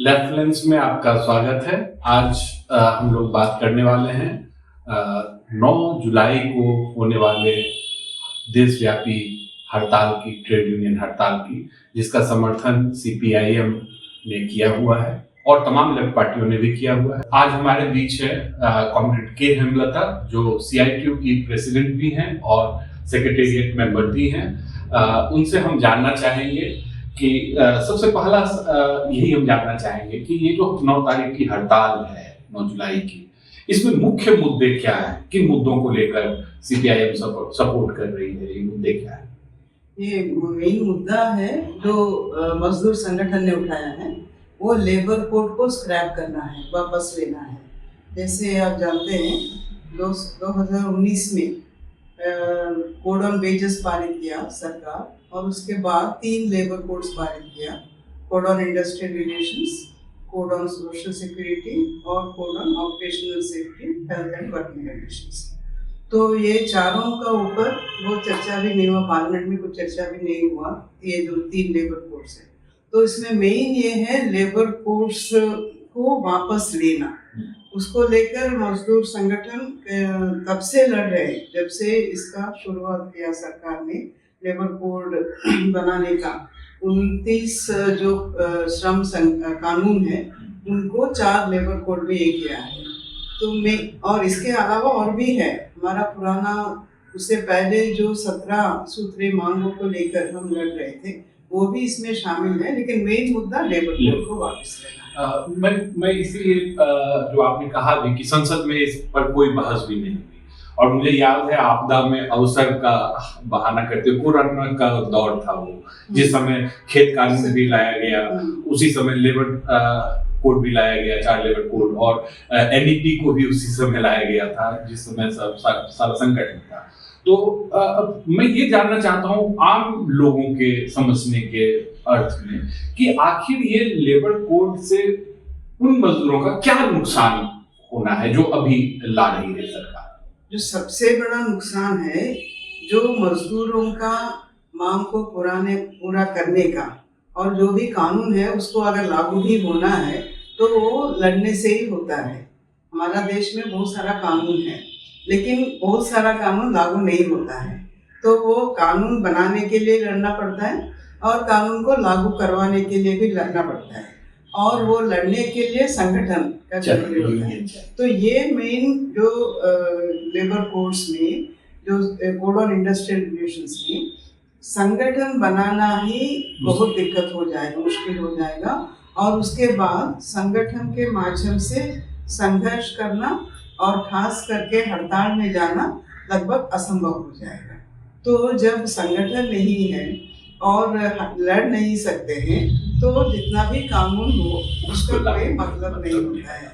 Left lens में आपका स्वागत है। आज हम लोग बात करने वाले हैं 9 जुलाई को होने वाले देशव्यापी हड़ताल की, ट्रेड यूनियन हड़ताल की, जिसका समर्थन सीपीआईएम ने किया हुआ है और तमाम लेफ्ट पार्टियों ने भी किया हुआ है। आज हमारे बीच है कॉमरेड के हेमलता, जो सीआईटीयू की प्रेसिडेंट भी हैं और सेक्रेटेरिएट मेंबर भी हैं। उनसे हम जानना चाहेंगे कि सबसे पहला यही हम जानना चाहेंगे कि ये जो 9 तारीख की हड़ताल है, 9 जुलाई की, इसमें मुख्य मुद्दे क्या हैं? किन मुद्दों को लेकर सीपीआईएम सपोर्ट कर रही है? ये मुद्दे क्या है? ये मेन मुद्दा है जो मजदूर संगठन ने उठाया है, वो लेबर कोड को स्क्रैप करना है, वापस लेना है। जैसे आप जानते हैं 2019 में कोड ऑन वेजेस पारित किया सरकार, और उसके बाद 3 लेबर कोड्स पारित किया, code on industrial relations, code on social security और code on occupational safety, health and working conditions. तो ये चारों का ऊपर वो चर्चा भी नहीं हुआ, पार्लियामेंट में कुछ चर्चा भी नहीं हुआ। ये जो 3 लेबर कोड्स है, तो इसमें मेन ये है लेबर कोड्स को वापस लेना। उसको लेकर मजदूर संगठन तब से लड़ रहे हैं जब से इसका शुरुआत किया सरकार ने लेबर कोड बनाने का। 29 जो श्रम कानून है, उनको 4 लेबर कोड भी ये किया है। तो मैं, और इसके अलावा और भी है हमारा पुराना, उससे पहले जो 17 सूत्रीय मांगों को लेकर हम लड़ रहे थे, वो भी इसमें शामिल है, लेकिन मेन मुद्दा लेबर कोड को वापस लेना। मैं इसीलिए जो आपने कहा भी कि संसद में इस पर कोई बहस भी नहीं हुई, और मुझे याद है आपदा में अवसर का बहाना करते हुए, कोरोना का दौर था वो, जिस समय खेत कानून भी लाया गया, उसी समय लेबर कोड भी लाया गया, 4 लेबर कोड, और एनईपी को भी उसी समय लाया गया था जिस समय सारा संकट में था। तो मैं ये जानना चाहता हूँ आम लोगों के समझने के अर्थ में कि आखिर ये लेबर कोड से उन मजदूरों का क्या नुकसान होना है जो अभी ला रही है सरकार। जो सबसे बड़ा नुकसान है, जो मजदूरों का मांग को पूरा करने का, और जो भी कानून है उसको अगर लागू भी होना है तो वो लड़ने से ही होता है। हमारा देश में बहुत सारा कानून है, लेकिन बहुत सारा कानून लागू नहीं होता है। तो वो कानून बनाने के लिए लड़ना पड़ता है और कानून को लागू करवाने के लिए भी लड़ना पड़ता है, और वो लड़ने के लिए संगठन का जरूरी होता है। तो ये मेन जो लेबर कोड्स में, जो कोड ऑन इंडस्ट्रियल रिलेशंस में, संगठन बनाना ही बहुत दिक्कत हो जाएगा, मुश्किल हो जाएगा, और उसके बाद संगठन के माध्यम से संघर्ष करना और खास करके हड़ताल में जाना लगभग असंभव हो जाएगा। तो जब संगठन नहीं है और लड़ नहीं सकते हैं, तो जितना भी कानून हो उसका कोई मतलब नहीं होता है।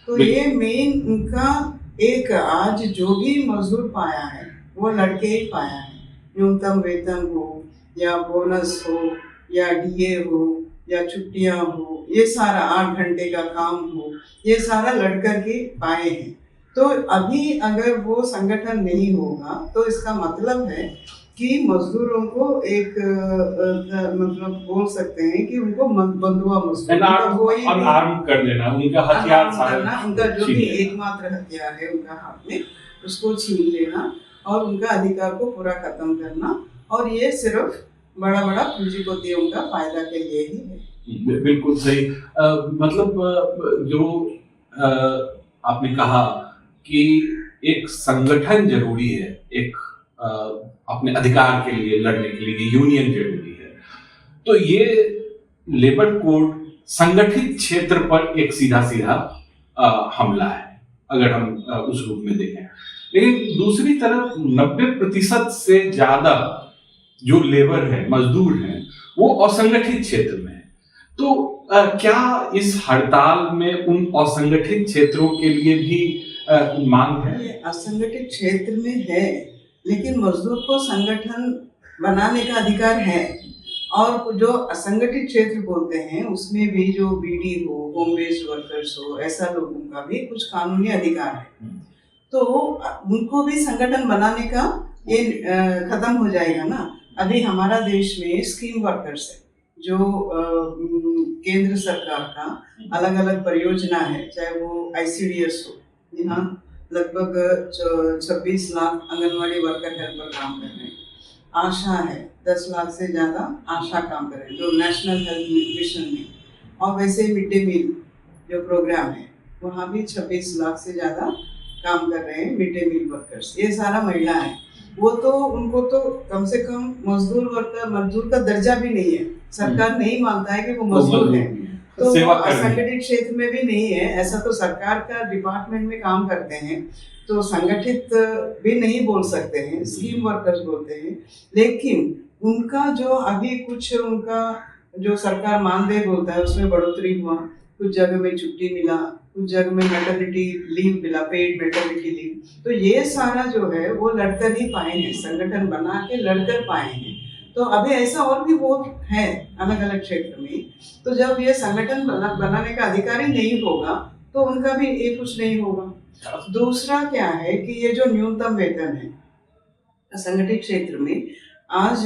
तो ये मेन उनका एक, आज जो भी मजदूर पाया है वो लड़के ही पाया है। न्यूनतम वेतन हो या बोनस हो या डीए हो या छुट्टियां हो, ये सारा 8 घंटे का काम हो, ये सारा लड़कर के पाए हैं। तो अभी अगर वो संगठन नहीं होगा तो इसका मतलब है कि मजदूरों को एक मतलब बोल सकते हैं कि उनको बंधुआ मजदूर आर्म कर देना, उनका हथियार करना, उनका जो भी एकमात्र हथियार है उनका हाथ में, उसको छीन लेना और उनका अधिकार को पूरा खत्म करना। और ये सिर्फ बड़ा बड़ा पूंजीपतियों का फायदा के लिए ही है। बिल्कुल सही। मतलब जो आपने कहा कि एक संगठन जरूरी है, एक अपने अधिकार के लिए लड़ने के लिए यूनियन जरूरी है। तो ये लेबर कोड संगठित क्षेत्र पर एक सीधा हमला है, अगर हम उस रूप में देखें। लेकिन दूसरी तरफ 90% से ज्यादा जो लेबर है, मजदूर हैं, वो असंगठित क्षेत्र में है। तो क्या इस हड़ताल में उन असंगठित क्षेत्रों के लिए भी मांग है? ये असंगठित क्षेत्र में है, लेकिन मजदूर को संगठन बनाने का अधिकार है। और जो असंगठित क्षेत्र बोलते हैं उसमें भी जो बीडी हो, होम बेस्ड वर्कर्स हो, ऐसा लोगों का भी कुछ कानूनी अधिकार है। तो उनको भी संगठन बनाने का ये खत्म हो जाएगा ना। अभी हमारा देश में स्कीम वर्कर्स है, जो केंद्र सरकार का अलग अलग परियोजना है, चाहे वो ICDS हो, यहाँ लगभग 26 लाख आंगनवाड़ी वर्कर हेल्पर काम कर रहे हैं। आशा है 10 लाख से ज़्यादा आशा काम कर रहे हैं जो नेशनल हेल्थ मिशन में, और वैसे ही मिड डे मील जो प्रोग्राम है वहाँ भी 26 लाख से ज़्यादा काम कर रहे हैं मिड डे मील वर्कर्स। ये सारा महिला है। वो तो उनको तो कम से कम मजदूर का दर्जा भी नहीं है, सरकार नहीं मानता है कि वो मजदूर है, तो असंगठित क्षेत्र में भी नहीं है। ऐसा तो सरकार का डिपार्टमेंट में काम करते हैं तो संगठित भी नहीं बोल सकते हैं, स्कीम वर्कर्स बोलते हैं। लेकिन उनका जो अभी कुछ उनका जो सरकार मानदेय बोलता है उसमें बढ़ोतरी हुआ, कुछ जगह में छुट्टी मिला, कुछ जगह में मैटरनिटी लीव मिला, पेड मैटरनिटी लीव। तो ये सारा जो है वो लड़कर ही पाए हैं, संगठन बना के लड़कर पाए हैं। तो अभी ऐसा और भी बहुत है अलग अलग क्षेत्र में। तो जब ये संगठन बनाने का अधिकारी नहीं होगा तो उनका भी ये कुछ नहीं होगा। दूसरा क्या है कि ये जो न्यूनतम वेतन है संगठित क्षेत्र में, आज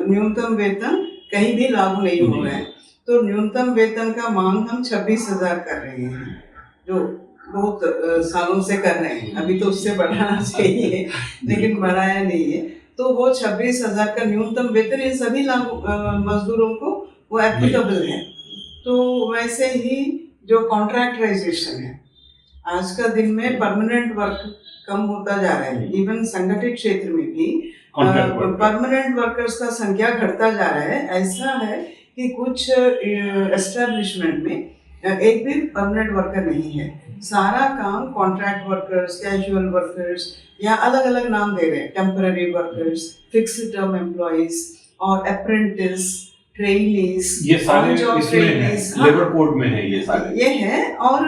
न्यूनतम वेतन कहीं भी लागू नहीं हो रहा है। तो न्यूनतम वेतन का मांग हम 26,000 कर रहे हैं, जो बहुत सालों से कर रहे हैं। अभी तो उससे बढ़ाना चाहिए लेकिन बढ़ाया नहीं है। तो वो 26,000 का न्यूनतम वेतन इन सभी मजदूरों को वो एप्लीकेबल है। तो वैसे ही जो कॉन्ट्रैक्टराइजेशन है, आज का दिन में परमानेंट वर्क कम होता जा रहा है। इवन संगठित क्षेत्र में भी परमानेंट वर्कर्स का संख्या घटता जा रहा है। ऐसा है कि कुछ एस्टेब्लिशमेंट में एक भी परमानेंट वर्कर नहीं है। सारा काम कॉन्ट्रैक्ट वर्कर्स, कैजुअल वर्कर्स या अलग अलग नाम दे रहे हैं, temporary workers, fixed term employees और अप्रेंटिस, ट्रेनीज, ये सारे इसमें लेबर कोड में है। ये सारे ये है। और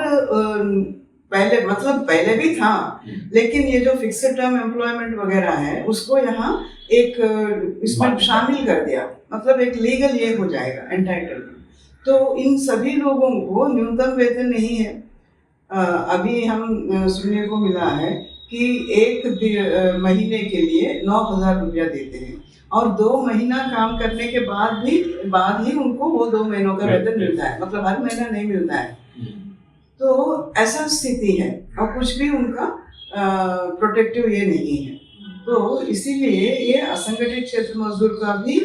पहले भी था, लेकिन ये जो फिक्स्ड टर्म एम्प्लॉयमेंट वगैरह है उसको यहाँ एक इसमें शामिल कर दिया, मतलब एक लीगल ये हो जाएगा एंटाइटलमेंट। तो इन सभी लोगों को न्यूनतम वेतन नहीं है। अभी हम सुनने को मिला है कि एक महीने के लिए 9,000 रुपया देते हैं और 2 महीना काम करने के बाद ही उनको वो 2 महीनों का वेतन मिलता है, मतलब हर महीना नहीं मिलता है। तो ऐसा स्थिति है और कुछ भी उनका प्रोटेक्टिव ये नहीं है। तो इसीलिए ये असंगठित क्षेत्र मजदूर का भी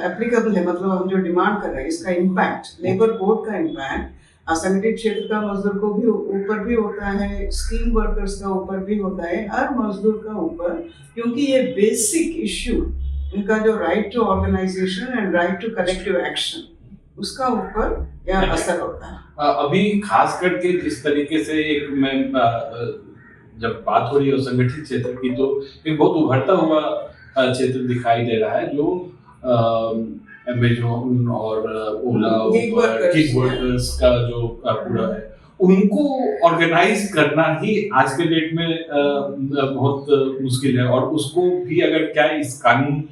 एप्लीकेबल है। मतलब हम जो डिमांड कर रहे हैं इसका इम्पैक्ट, लेबर कोड का इम्पैक्ट असंगठित क्षेत्र का मजदूर को भी ऊपर भी होता है, स्कीम वर्कर्स का ऊपर भी होता है, हर मजदूर का ऊपर, क्योंकि ये बेसिक इश्यू उनका जो right to organisation and right to collective action, उसका ऊपर यह असर होता है। अभी खास करके जिस तरीके से एक मैं जब बात हो रही है संगठित क्षेत्र की, तो एक बहुत उभरता हुआ क्षेत्र दिखाई दे रहा है जो अमेज़न और ओला और गिग वर्कर्स का जो पूरा है, उनको ऑर्गेनाइज करना ही आज के डेट में बहुत मुश्किल है। और उसको भी अगर क्या इस कानून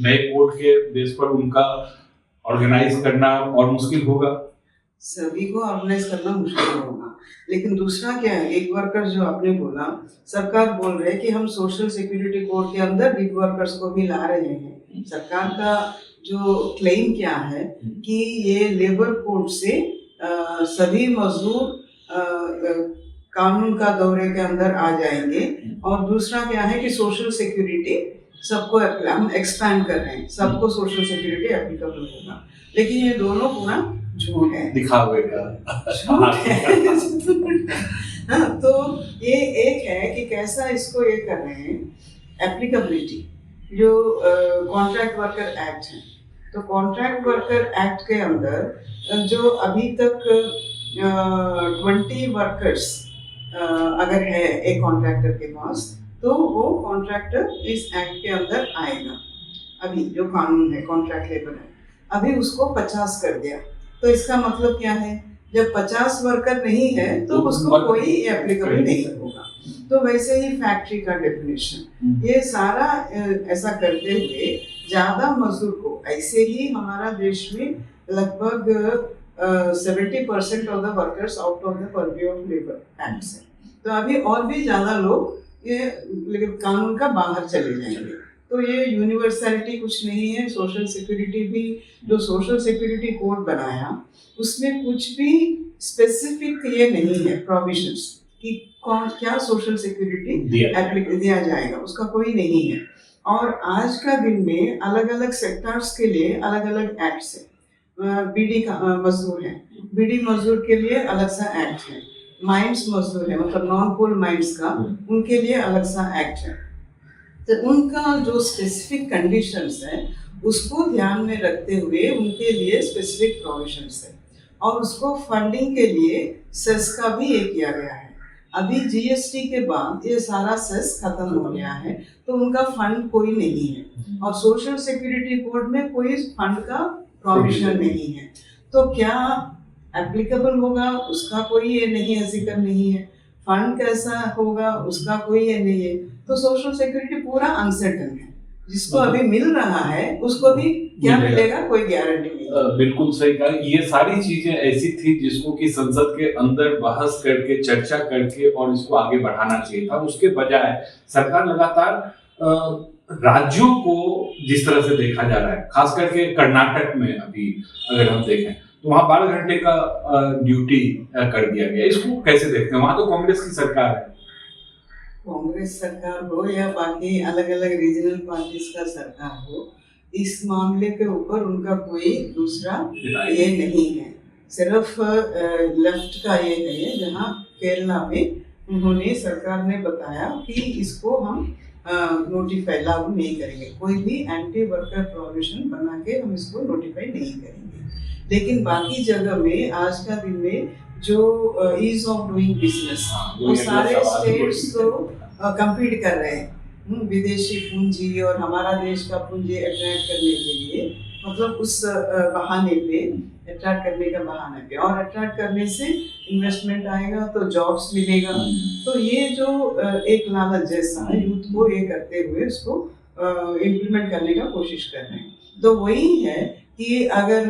नए कोड के बेस पर उनका ऑर्गेनाइज करना और मुश्किल होगा। सभी को ऑर्गेनाइज करना मुश्किल होगा, लेकिन दूसरा क्या है, गिग वर्कर्स जो आपने बोला, सरकार बोल रहे हैं कि हम सोशल सिक्योरिटी कोड के अंदर गिग वर्कर्स को भी ला रहे हैं। सरकार का जो क्लेम क्या है कि ये लेबर कोड से सभी मजदूर कानून का दौरे के अंदर आ जाएंगे। और दूसरा क्या है कि सोशल सिक्योरिटी सबको हम एक्सपैंड कर रहे हैं, सबको सोशल सिक्योरिटी एप्लीकेबल होगा। लेकिन ये दोनों पूरा झूठ है, दिखावे का झूठ है। हाँ, तो ये एक है कि कैसा इसको ये कर रहे हैं एप्लीकेबिलिटी, जो कॉन्ट्रैक्ट वर्कर एक्ट है। तो कॉन्ट्रैक्ट वर्कर एक्ट के अंदर जो अभी तक 20 वर्कर्स अगर है एक कॉन्ट्रैक्टर के पास, तो वो कॉन्ट्रैक्टर इस एक्ट के अंदर आएगा। अभी जो कानून है कॉन्ट्रैक्ट लेबर है, अभी उसको 50 कर दिया। तो इसका मतलब क्या है, जब 50 वर्कर नहीं है तो उसको कोई एप्लीकेबल नहीं होगा। तो वैसे ही फैक्ट्री का डेफिनेशन, ये सारा ऐसा करते हुए ज़्यादा मजदूर को, ऐसे ही हमारा देश में लगभग 70% of the workers out of the purview of labour act है। तो अभी और भी ज़्यादा लोग ये कानून का बाहर चले जाएंगे। तो ये यूनिवर्सैलिटी कुछ नहीं है। सोशल सिक्योरिटी भी, जो सोशल सिक्योरिटी कोड बनाया उसमें कुछ भी स्पेसिफिक ये नहीं है प्रोविजंस कि कौन क्या सोशल सिक्योरिटी दिया जाएगा, उसका कोई नहीं है। और आज का दिन में अलग अलग सेक्टर्स के लिए अलग अलग एक्ट्स है। बीडी का मजदूर है, बीडी मजदूर के लिए अलग सा एक्ट है। माइंस मजदूर है, मतलब नॉन कोल माइंस का, उनके लिए अलग सा एक्ट है। तो उनका जो स्पेसिफिक कंडीशंस है उसको ध्यान में रखते हुए उनके लिए स्पेसिफिक प्रोविजंस है। और उसको फंडिंग के लिए सेस का भी ये किया गया है। अभी जीएसटी के बाद ये सारा सेस खत्म हो गया है, तो उनका फंड कोई नहीं है। और सोशल सिक्योरिटी कोड में कोई फंड का प्रोविजन नहीं है। तो क्या एप्लीकेबल होगा उसका कोई ये नहीं है, जिक्र नहीं है। फंड कैसा होगा उसका कोई ये नहीं है। तो सोशल सिक्योरिटी पूरा अनसर्टन है। जिसको अभी मिल रहा है उसको भी क्या मिलेगा कोई गारंटी नहीं। बिल्कुल सही कहा। ये सारी चीजें ऐसी थी जिसको कि संसद के अंदर बहस करके, चर्चा करके और इसको आगे बढ़ाना चाहिए था। उसके बजाय सरकार लगातार राज्यों को जिस तरह से देखा जा रहा है, खास करके कर्नाटक में अभी अगर हम देखें तो वहाँ 12 घंटे का ड्यूटी कर दिया गया। इसको कैसे देखते हैं? वहाँ तो कांग्रेस की सरकार है। कांग्रेस सरकार हो या बाकी अलग अलग रीजनल पार्टीज का सरकार हो, इस मामले के ऊपर उनका कोई दूसरा ये नहीं है। सिर्फ लेफ्ट का ये है, जहाँ केरला में उन्होंने सरकार ने बताया कि इसको हम नोटिफाई लागू नहीं करेंगे, कोई भी एंटी वर्कर प्रोविजन बना के हम इसको नोटिफाई नहीं करेंगे। लेकिन बाकी जगह में आज का दिन में जो ईज ऑफ डूइंग बिजनेस, वो सारे स्टेट्स तो कम्पीट कर रहे हैं विदेशी पूंजी और हमारा देश का पूंजी अट्रैक्ट करने के लिए, मतलब उस बहाने पे, अट्रैक्ट करने का बहाने पे, और अट्रैक्ट करने से इन्वेस्टमेंट आएगा तो जॉब्स मिलेगा। तो ये जो एक लालच जैसा यूथ को ये करते हुए उसको इम्प्लीमेंट करने का कोशिश कर रहे हैं। तो वही है कि अगर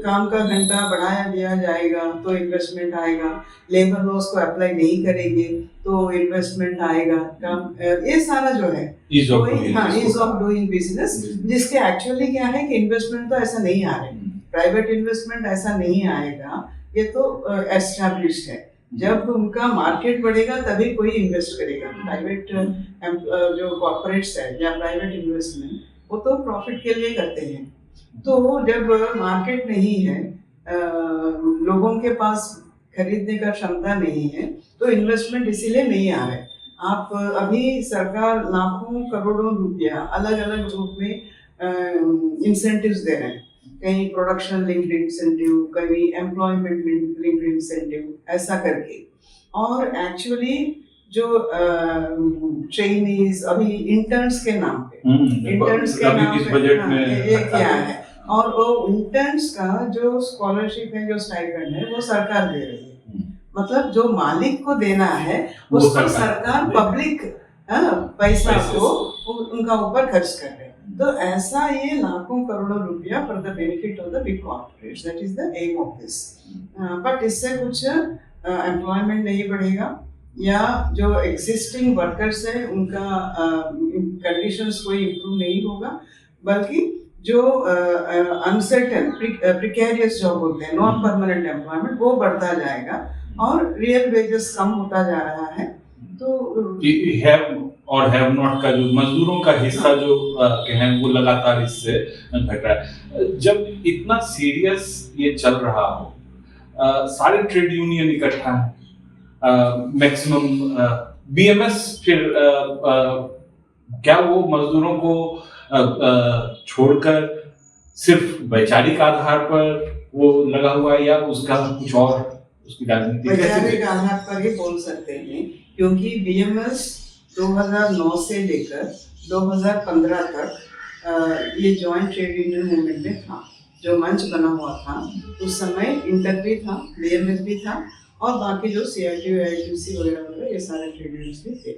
काम का घंटा बढ़ाया दिया जाएगा तो इन्वेस्टमेंट आएगा, लेबर लॉस को अप्लाई नहीं करेंगे तो इन्वेस्टमेंट आएगा, काम ये सारा जो है ईज ऑफ डूइंग बिजनेस, जिसके एक्चुअली क्या है कि इन्वेस्टमेंट तो ऐसा नहीं आ रहे, प्राइवेट इन्वेस्टमेंट ऐसा नहीं आएगा, ये तो एस्टैब्लिश्ड है। जब उनका मार्केट बढ़ेगा तभी कोई इन्वेस्ट करेगा। प्राइवेट जो कॉर्पोरेट्स है या प्राइवेट इन्वेस्टमेंट वो तो प्रॉफिट के लिए करते हैं। तो जब मार्केट नहीं है, लोगों के पास खरीदने का क्षमता नहीं है, तो इन्वेस्टमेंट इसीलिए नहीं आ रहे। आप अभी सरकार लाखों करोड़ों रुपया अलग अलग रूप में इंसेंटिव्स दे रहे हैं, कहीं प्रोडक्शन लिंक्ड इंसेंटिव, कहीं एम्प्लॉयमेंट लिंक्ड इंसेंटिव, ऐसा करके। और एक्चुअली जो ट्रेनीज अभी इंटर्न्स के नाम पे, इंटर्न्स के नाम पे ये क्या है, और वो इंटर्न्स का जो स्कॉलरशिप है, जो स्टाइपेंड है, वो सरकार दे रही है। मतलब जो मालिक को देना है उसको सरकार पब्लिक पैसा को उनका ऊपर खर्च कर रहे हैं। तो ऐसा ये लाखों करोड़ों रुपया for the benefit of the big corporates, that is the aim of this. But इससे कुछ एम्प्लॉयमेंट नहीं बढ़ेगा, या जो एग्जिस्टिंग वर्कर्स है उनका कंडीशंस कोई इम्प्रूव नहीं होगा, बल्कि जो अनसर्टेन प्रिकेरियस जॉब होते हैं, नॉन परमानेंट एम्प्लॉयमेंट, वो बढ़ता जाएगा और रियल वेजेस कम होता जा रहा है। तो हैव और हैव नॉट का जो मजदूरों का हिस्सा जो है वो लगातार इससे घट रहा है। जब इतना सीरियस ये चल रहा हो, सारे ट्रेड यूनियन इकट्ठा है, मैक्सिमम बीएमएस, फिर क्या वो मजदूरों को छोड़कर सिर्फ वैचारिक आधार पर वो लगा हुआ है, या उसका कुछ और उसकी राजनीति वैचारिक आधार पर ही बोल सकते हैं, क्योंकि बीएमएस 2009 से लेकर 2015 तक ये जॉइंट ट्रेड यूनियन मूवमेंट में था। जो मंच बना हुआ था उस समय इंटर भी था, बीएमएस भी था, और बाकी जो सीआईटी आईटीसी वगैरह ये सारे ट्रेड यूनियंस भी थे।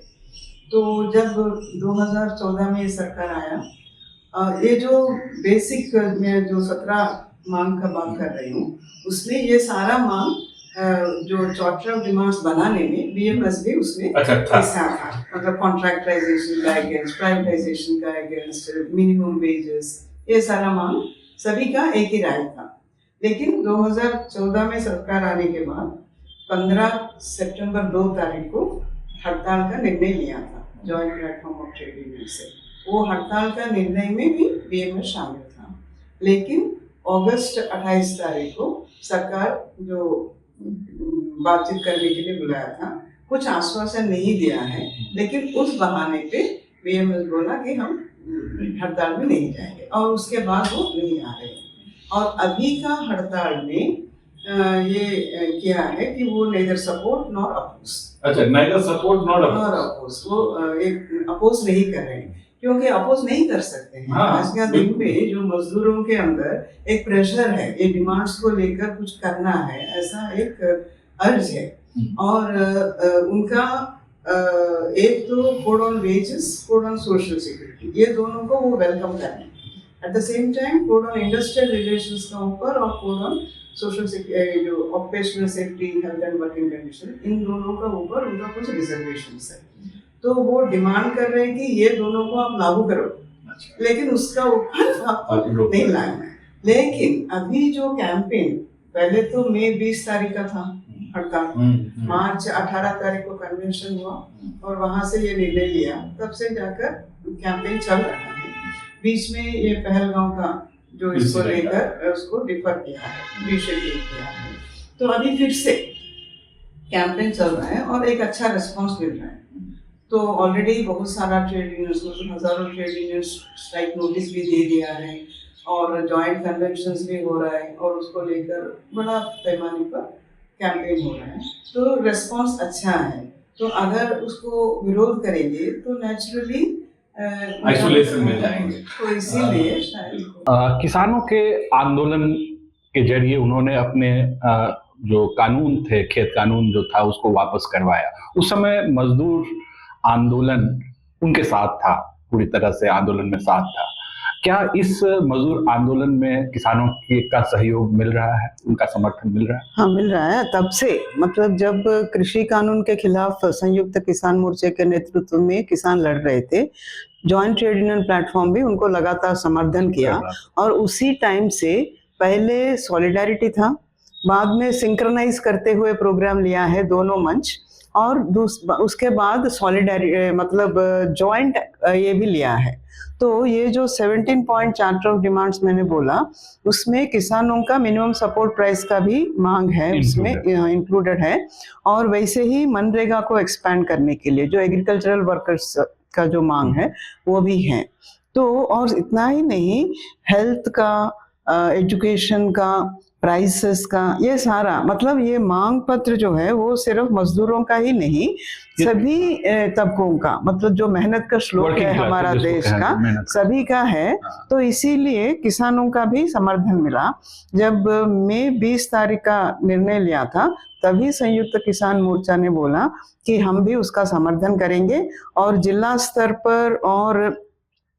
तो जब 2014 में ये सरकार आया, ये जो बेसिक मैं जो 17 मांग का बात कर रही हूँ, उसमें ये सारा मांग जो चार्टर ऑफ डिमांड्स बनाने में बीएमएस भी उसमें अच्छा था। हिस्सा था। मतलब कॉन्ट्रैक्टराइजेशन का अगेंस्ट, प्राइवेटाइजेशन का अगेंस्ट, मिनिमम वेजेस, ये सारा मांग सभी का एक ही राय था। लेकिन 2014 में सरकार आने के बाद 15 सितंबर 2 तारीख को हड़ताल का निर्णय लिया था joint platform of trade union से। वो हड़ताल का निर्णय में भी बीएमएस शामिल था। लेकिन अगस्त 28 तारीख को सरकार जो बातचीत करने के लिए बुलाया था, कुछ आश्वासन नहीं दिया है, लेकिन उस बहाने पे बीएमएस बोला कि हम हड़ताल में नहीं जाएंगे, और उसके बाद वो नहीं आ रहे। और अभी का हड़ताल में ये किया है कि वो नेदर सपोर्ट नॉर अपोज। अच्छा, नेदर सपोर्ट नॉर अपोज, वो एक अपोज नहीं कर रहे हैं, क्योंकि अपोज नहीं कर सकते हैं। हाँ, आज का दिन में जो मजदूरों के अंदर एक प्रेशर है, ये डिमांड्स को लेकर कुछ करना है, ऐसा एक अर्ज है। और उनका एक तो code on wages, code on social security, ये दोनों को वो वेलकम कर रहे हैं। At the same time code on industrial relations का ऊपर और कोड ऑन सोशल सिक्योरिटी, जो occupational safety, health and working condition, इन दोनों का ऊपर उनका कुछ रिजर्वेशंस है। तो वो डिमांड कर रहे हैं कि ये दोनों को आप लागू करो, लेकिन उसका ऊपर आप नहीं लाना है। लेकिन अभी जो कैंपेन, पहले तो मई 20 तारीख का था हड़ताल, मार्च 18 तारीख को कन्वेंशन हुआ और वहां से ये निर्णय लिया, तब से जाकर कैंपेन चल रहा है। बीच में ये पहलगांव का जो इसको लेकर उसको डिफर किया है, रीशेड्यूल किया है। तो अभी फिर से कैंपेन चल रहा है और एक अच्छा रिस्पॉन्स मिल रहा है। तो ऑलरेडी बहुत सारा ट्रेड यूनियंस, हजारों ट्रेड यूनियंस स्ट्राइक नोटिस भी दे दिया है और जॉइंट कन्वेंशंस भी हो रहा है और उसको लेकर बड़ा पैमाने पर कैंपेन हो रहा है। तो रिस्पॉन्स अच्छा है। तो अगर उसको विरोध करेंगे तो नेचुरली आइसोलेशन में जाएंगे। तो इसीलिए शायद किसानों के आंदोलन के जरिए उन्होंने अपने जो कानून थे, खेत कानून जो था, उसको वापस करवाया। उस समय मजदूर आंदोलन उनके साथ था, पूरी तरह से आंदोलन में साथ था। क्या इस मजदूर आंदोलन में किसानों का सहयोग मिल रहा है, उनका समर्थन मिल रहा है? हाँ, मिल रहा है। तब से, मतलब जब कृषि कानून के खिलाफ संयुक्त किसान मोर्चे के नेतृत्व में किसान लड़ रहे थे, जॉइंट ट्रेड यूनियन प्लेटफॉर्म भी उनको लगातार समर्थन किया। और उसी टाइम से पहले सॉलिडारिटी था, बाद में सिंक्रोनाइज करते हुए प्रोग्राम लिया है दोनों मंच, और उसके बाद सॉलिडारिटी मतलब जॉइंट ये भी लिया है। तो ये जो 17 पॉइंट चार्टर ऑफ डिमांड्स मैंने बोला, उसमें किसानों का मिनिमम सपोर्ट प्राइस का भी मांग है, उसमें इंक्लूडेड है। और वैसे ही मनरेगा को एक्सपैंड करने के लिए जो एग्रीकल्चरल वर्कर्स का जो मांग है वो भी है। तो और इतना ही नहीं, हेल्थ का, एजुकेशन का, प्राइसेस का, ये सारा, मतलब ये मांग पत्र जो है वो सिर्फ मजदूरों का ही नहीं, सभी तबकों का, मतलब जो मेहनत का श्लोक है हमारा देश का, सभी का है। तो इसीलिए किसानों का भी समर्थन मिला। जब मई 20 तारीख का निर्णय लिया था, तभी संयुक्त किसान मोर्चा ने बोला कि हम भी उसका समर्थन करेंगे और जिला स्तर पर और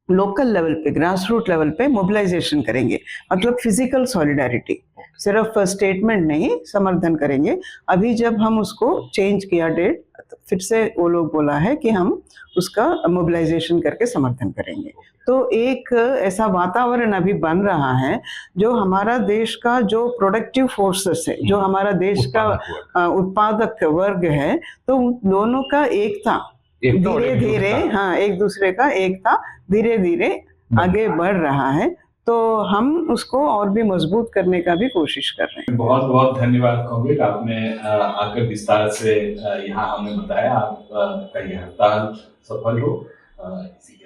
लोकल लेवल पे, ग्रास रूट लेवल पे मोबिलाइजेशन करेंगे, मतलब फिजिकल सॉलिडारिटी, सिर्फ स्टेटमेंट नहीं, समर्थन करेंगे। अभी जब हम उसको चेंज किया डेट, फिर से वो लोग बोला है कि हम उसका मोबिलाइजेशन करके समर्थन करेंगे। तो एक ऐसा वातावरण अभी बन रहा है, जो हमारा देश का जो प्रोडक्टिव फोर्सेस है, जो हमारा देश का उत्पादक वर्ग है, तो दोनों का एकता धीरे धीरे, हाँ, एक दूसरे का एकता धीरे धीरे आगे बढ़ रहा है। तो हम उसको और भी मजबूत करने का भी कोशिश कर रहे हैं। बहुत बहुत धन्यवाद कॉमरेड, आपने आकर विस्तार से यहाँ हमें बताया। आपका ये हड़ताल सफल हो, इसी